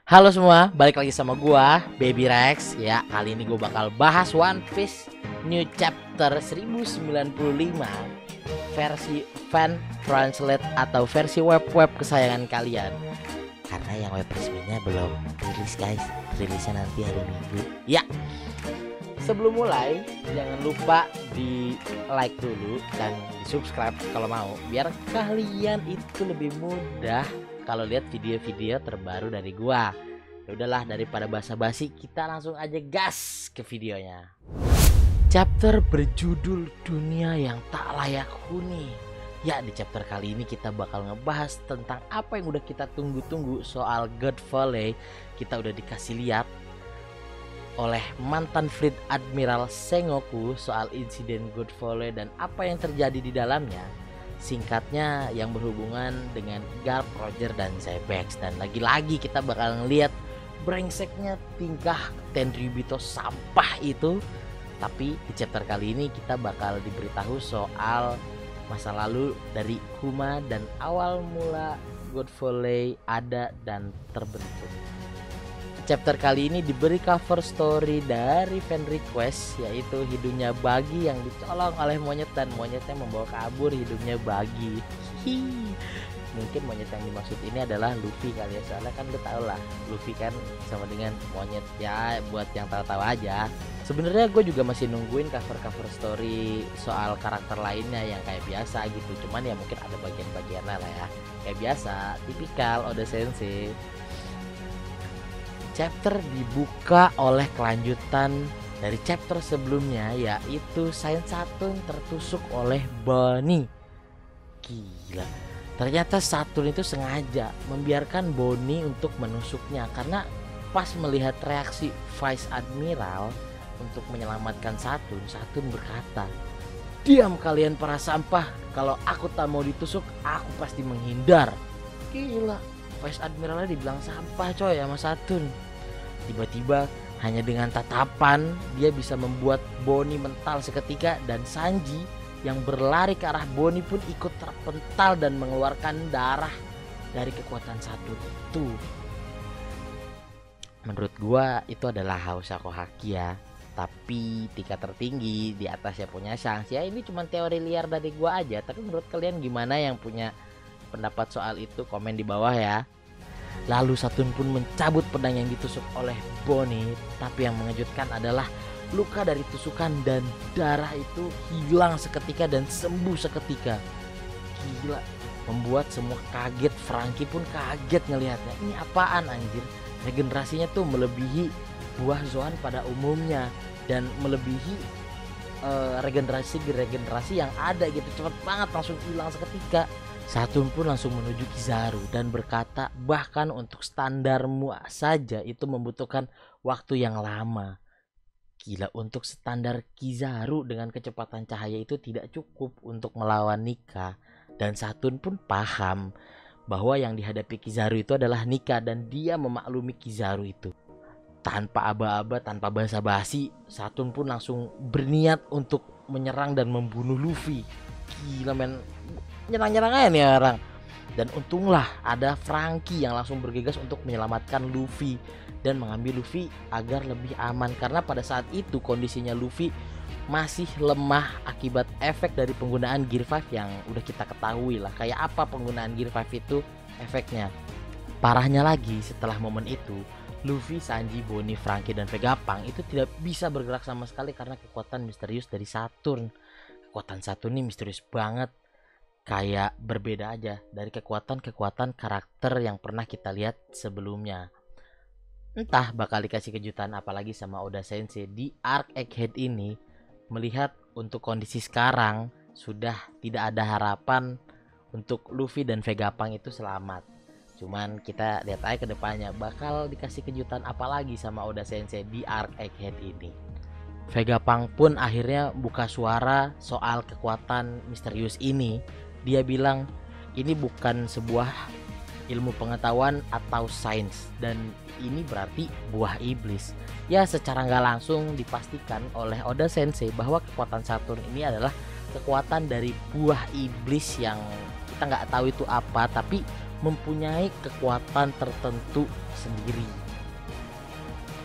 Halo semua, balik lagi sama gua, Baby Rex. Ya, kali ini gua bakal bahas One Piece New Chapter 1095 versi fan translate atau versi web-web kesayangan kalian. Karena yang web resminya belum rilis guys, rilisnya nanti hari Minggu. Ya, sebelum mulai jangan lupa di like dulu dan di subscribe kalau mau, biar kalian itu lebih mudah kalau lihat video-video terbaru dari gua. Ya udahlah, daripada basa-basi, kita langsung aja gas ke videonya. Chapter berjudul Dunia yang Tak Layak Huni. Ya, di chapter kali ini kita bakal ngebahas tentang apa yang udah kita tunggu-tunggu soal God Valley. Kita udah dikasih lihat oleh mantan Fleet Admiral Sengoku soal insiden God Valley dan apa yang terjadi di dalamnya. Singkatnya yang berhubungan dengan Garp, Roger, dan Zebex. Dan lagi-lagi kita bakal ngeliat brengseknya tingkah Tenryubito sampah itu. Tapi di chapter kali ini kita bakal diberitahu soal masa lalu dari Kuma dan awal mula God Valley ada dan terbentuk. Chapter kali ini diberi cover story dari fan request, yaitu hidungnya Bagi yang dicolong oleh monyet dan monyetnya membawa kabur hidungnya Bagi. Hihi. Mungkin monyet yang dimaksud ini adalah Luffy kali ya, soalnya kan lu tau lah Luffy kan sama dengan monyet. Ya buat yang tahu-tahu aja. Sebenarnya gue juga masih nungguin cover story soal karakter lainnya yang kayak biasa gitu. Cuman ya mungkin ada bagian-bagiannya lah ya. Kayak biasa, tipikal Oda Sensei. Chapter dibuka oleh kelanjutan dari chapter sebelumnya, yaitu Saint Saturn tertusuk oleh Bonnie. Gila, ternyata Saturn itu sengaja membiarkan Bonnie untuk menusuknya, karena pas melihat reaksi Vice Admiral untuk menyelamatkan Saturn, Saturn berkata, "Diam kalian para sampah, kalau aku tak mau ditusuk aku pasti menghindar." Gila, Vice Admiralnya dibilang sampah coy sama Saturn. Tiba-tiba hanya dengan tatapan dia bisa membuat Bonnie mental seketika, dan Sanji yang berlari ke arah Bonnie pun ikut terpental dan mengeluarkan darah dari kekuatan Saturn itu. Menurut gua itu adalah Hausako Haki ya, tapi tingkat tertinggi di atasnya punya Shanks. Ya ini cuma teori liar dari gua aja, tapi menurut kalian gimana? Yang punya pendapat soal itu komen di bawah ya. Lalu Saturn pun mencabut pedang yang ditusuk oleh Bonnie, tapi yang mengejutkan adalah luka dari tusukan dan darah itu hilang seketika dan sembuh seketika. Gila, membuat semua kaget. Franky pun kaget ngelihatnya. Ini apaan anjir? Regenerasinya tuh melebihi buah Zoan pada umumnya dan melebihi regenerasi yang ada gitu. Cepet banget, langsung hilang seketika. Saturn pun langsung menuju Kizaru dan berkata, bahkan untuk standarmu saja itu membutuhkan waktu yang lama. Gila, untuk standar Kizaru dengan kecepatan cahaya itu tidak cukup untuk melawan Nika. Dan Saturn pun paham bahwa yang dihadapi Kizaru itu adalah Nika, dan dia memaklumi Kizaru itu. Tanpa aba-aba, tanpa basa-basi, Saturn pun langsung berniat untuk menyerang dan membunuh Luffy. Gila men, nyerang-nyerang aja nih orang. Dan untunglah ada Franky yang langsung bergegas untuk menyelamatkan Luffy dan mengambil Luffy agar lebih aman, karena pada saat itu kondisinya Luffy masih lemah akibat efek dari penggunaan Gear 5 yang udah kita ketahui lah kayak apa penggunaan Gear 5 itu efeknya. Parahnya lagi, setelah momen itu Luffy, Sanji, Bonnie, Franky, dan Vegapunk itu tidak bisa bergerak sama sekali karena kekuatan misterius dari Saturn. Kekuatan Saturn ini misterius banget, kayak berbeda aja dari kekuatan-kekuatan karakter yang pernah kita lihat sebelumnya. Entah bakal dikasih kejutan apalagi sama Oda Sensei di arc Egghead ini. Melihat untuk kondisi sekarang sudah tidak ada harapan untuk Luffy dan Vegapunk itu selamat. Cuman kita lihat aja ke depannya bakal dikasih kejutan apalagi sama Oda Sensei di arc Egghead ini. Vegapunk pun akhirnya buka suara soal kekuatan misterius ini. Dia bilang ini bukan sebuah ilmu pengetahuan atau sains, dan ini berarti buah iblis. Ya secara nggak langsung dipastikan oleh Oda Sensei bahwa kekuatan Saturn ini adalah kekuatan dari buah iblis yang kita nggak tahu itu apa, tapi mempunyai kekuatan tertentu sendiri.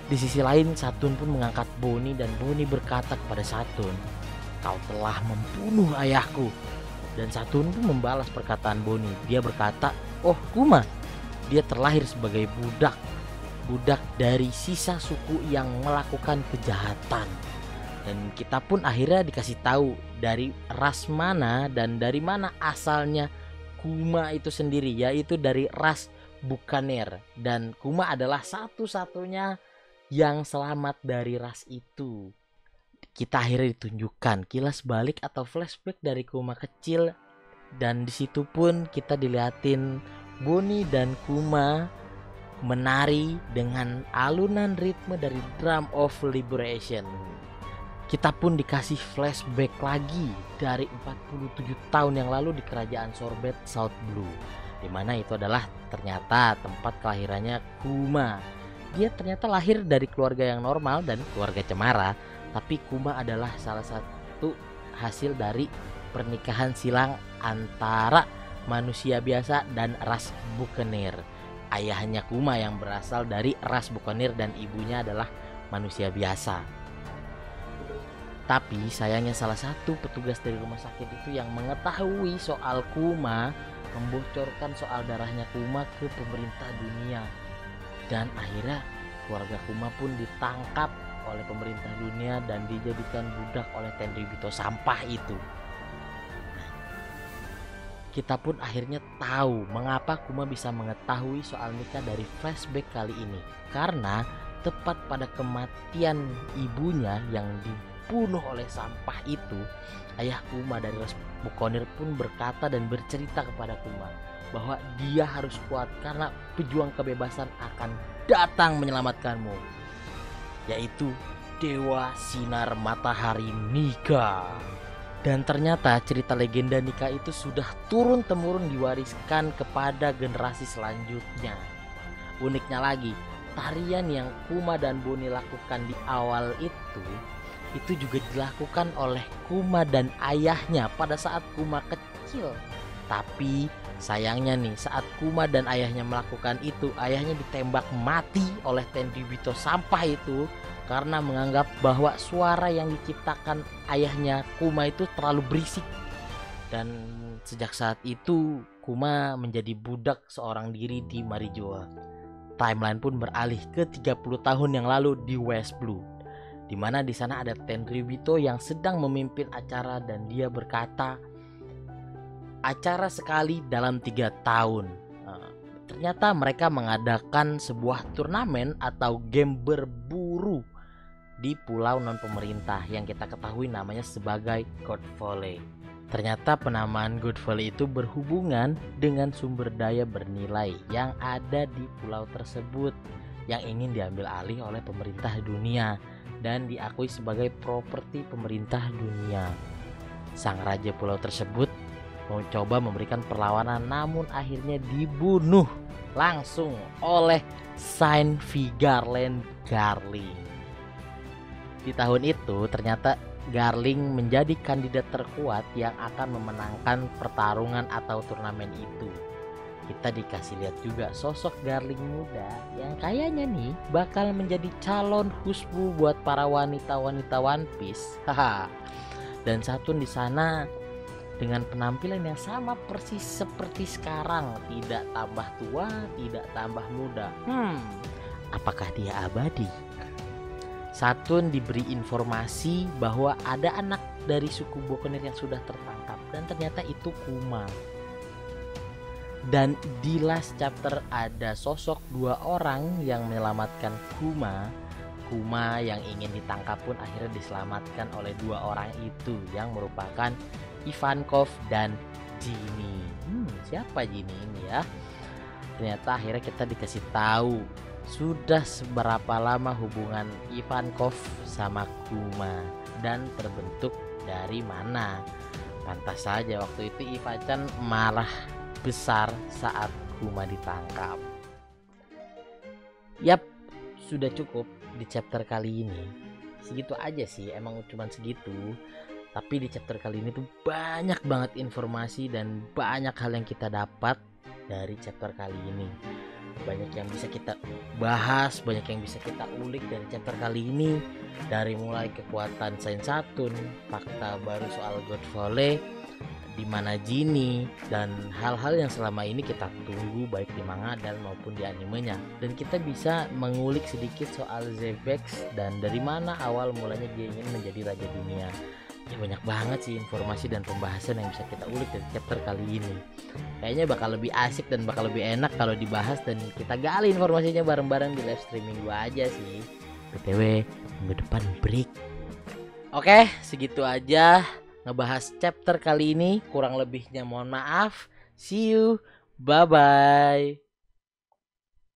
Di sisi lain, Saturn pun mengangkat Bonnie dan Bonnie berkata kepada Saturn, "Kau telah membunuh ayahku." Dan Saturn pun membalas perkataan Bonnie. Dia berkata, "Oh Kuma, dia terlahir sebagai budak dari sisa suku yang melakukan kejahatan." Dan kita pun akhirnya dikasih tahu dari ras mana dan dari mana asalnya Kuma itu sendiri, yaitu dari ras Buccaneer. Dan Kuma adalah satu-satunya yang selamat dari ras itu. Kita akhirnya ditunjukkan kilas balik atau flashback dari Kuma kecil, dan disitu pun kita dilihatin Bonnie dan Kuma menari dengan alunan ritme dari Drum of Liberation. Kita pun dikasih flashback lagi dari 47 tahun yang lalu di kerajaan Sorbet South Blue, dimana itu adalah ternyata tempat kelahirannya Kuma. Dia ternyata lahir dari keluarga yang normal dan keluarga cemara, tapi Kuma adalah salah satu hasil dari pernikahan silang antara manusia biasa dan ras Buccaneer. Ayahnya Kuma yang berasal dari ras Buccaneer dan ibunya adalah manusia biasa. Tapi sayangnya salah satu petugas dari rumah sakit itu yang mengetahui soal Kuma membocorkan soal darahnya Kuma ke pemerintah dunia. Dan akhirnya keluarga Kuma pun ditangkap oleh pemerintah dunia dan dijadikan budak oleh Tenryubito sampah itu. Kita pun akhirnya tahu mengapa Kuma bisa mengetahui soal nikah dari flashback kali ini. Karena tepat pada kematian ibunya yang dibunuh oleh sampah itu, ayah Kuma dari ras Buccaneer pun berkata dan bercerita kepada Kuma bahwa dia harus kuat karena pejuang kebebasan akan datang menyelamatkanmu, yaitu Dewa Sinar Matahari Nika. Dan ternyata cerita legenda Nika itu sudah turun-temurun diwariskan kepada generasi selanjutnya. Uniknya lagi, tarian yang Kuma dan Bonnie lakukan di awal itu juga dilakukan oleh Kuma dan ayahnya pada saat Kuma kecil. Tapi sayangnya nih, saat Kuma dan ayahnya melakukan itu, ayahnya ditembak mati oleh Tenryubito sampah itu karena menganggap bahwa suara yang diciptakan ayahnya Kuma itu terlalu berisik. Dan sejak saat itu Kuma menjadi budak seorang diri di Marijoa. Timeline pun beralih ke 30 tahun yang lalu di West Blue, di mana di sana ada Tenryubito yang sedang memimpin acara dan dia berkata, acara sekali dalam 3 tahun. Ternyata mereka mengadakan sebuah turnamen atau game berburu di pulau non pemerintah yang kita ketahui namanya sebagai God Valley. Ternyata penamaan God Valley itu berhubungan dengan sumber daya bernilai yang ada di pulau tersebut yang ingin diambil alih oleh pemerintah dunia dan diakui sebagai properti pemerintah dunia. Sang raja pulau tersebut mencoba memberikan perlawanan, namun akhirnya dibunuh langsung oleh Saint Vigarland Garling. Di tahun itu ternyata Garling menjadi kandidat terkuat yang akan memenangkan pertarungan atau turnamen itu. Kita dikasih lihat juga sosok Garling muda yang kayaknya nih bakal menjadi calon husbu buat para wanita-wanita One Piece. Dan Saturn di sana dengan penampilan yang sama persis seperti sekarang, tidak tambah tua, tidak tambah muda. Apakah dia abadi? Saturn diberi informasi bahwa ada anak dari suku Buccaneer yang sudah tertangkap dan ternyata itu Kuma. Dan di last chapter ada sosok 2 orang yang menyelamatkan Kuma. Kuma yang ingin ditangkap pun akhirnya diselamatkan oleh 2 orang itu yang merupakan Ivankov dan Ginny. Siapa Ginny ini ya? Ternyata akhirnya kita dikasih tahu sudah seberapa lama hubungan Ivankov sama Kuma dan terbentuk dari mana. Pantas saja waktu itu Ivanchan marah besar saat Kuma ditangkap. Yap, sudah cukup di chapter kali ini. Segitu aja sih, emang cuma segitu. Tapi di chapter kali ini tuh banyak banget informasi dan banyak hal yang kita dapat. dari chapter kali ini. Banyak yang bisa kita bahas, banyak yang bisa kita ulik dari chapter kali ini. Dari mulai kekuatan Saint Saturn, fakta baru soal God Volley, di mana Genie, dan hal-hal yang selama ini kita tunggu baik di manga dan maupun di animenya. Dan kita bisa mengulik sedikit soal Zebex dan dari mana awal mulanya dia ingin menjadi raja dunia. Ya banyak banget sih informasi dan pembahasan yang bisa kita ulik dari chapter kali ini. Kayaknya bakal lebih asik dan bakal lebih enak kalau dibahas dan kita gali informasinya bareng-bareng di live streaming gua aja sih. BTW minggu depan break. Oke, segitu aja ngebahas chapter kali ini. Kurang lebihnya mohon maaf. See you. Bye bye.